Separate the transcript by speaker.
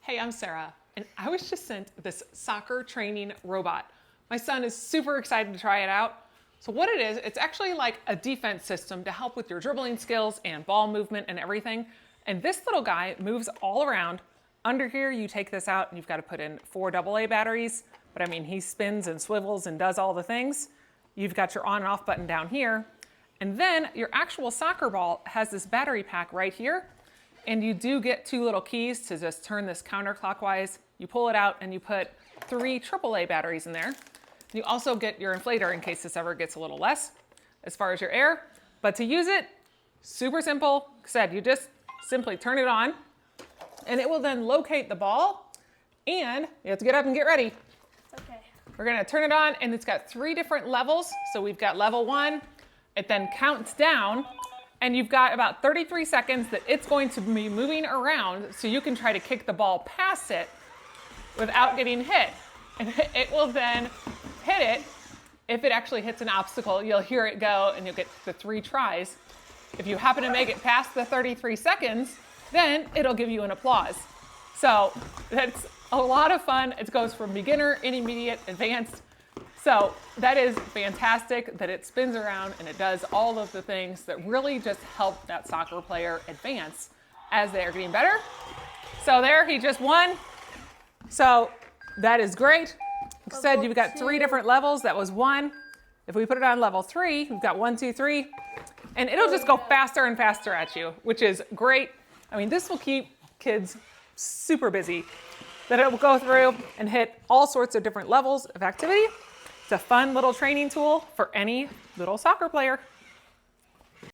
Speaker 1: Hey, I'm Sarah, and I was just sent this soccer training robot. My son is super excited to try it out. So what it is, it's actually like a defense system to help with your dribbling skills and ball movement and everything. And this little guy moves all around. Under here, you take this out and you've got to put in 4 AA batteries. But I mean, he spins and swivels and does all the things. You've got your on and off button down here. And then your actual soccer ball has this battery pack right here. And you do get 2 little keys to just turn this counterclockwise. You pull it out and you put 3 AAA batteries in there. You also get your inflator in case this ever gets a little less as far as your air. But to use it, super simple. Like I said, you just simply turn it on and it will then locate the ball, and you have to get up and get ready.
Speaker 2: Okay.
Speaker 1: We're gonna turn it on, and it's got 3 different levels. So we've got level 1, it then counts down, and you've got about 33 seconds that it's going to be moving around so you can try to kick the ball past it without getting hit. And it will then hit it. If it actually hits an obstacle, you'll hear it go and you'll get the 3 tries. If you happen to make it past the 33 seconds, then it'll give you an applause. So that's a lot of fun. It goes from beginner, intermediate, advanced. So that is fantastic that it spins around and it does all of the things that really just help that soccer player advance as they are getting better. So there, he just won. So that is great. Like I said, you've got 3 different levels. That was 1. If we put it on level 3, we've got 1, 2, 3. And it'll just go faster and faster at you, which is great. I mean, this will keep kids super busy. That it will go through and hit all sorts of different levels of activity. It's a fun little training tool for any little soccer player.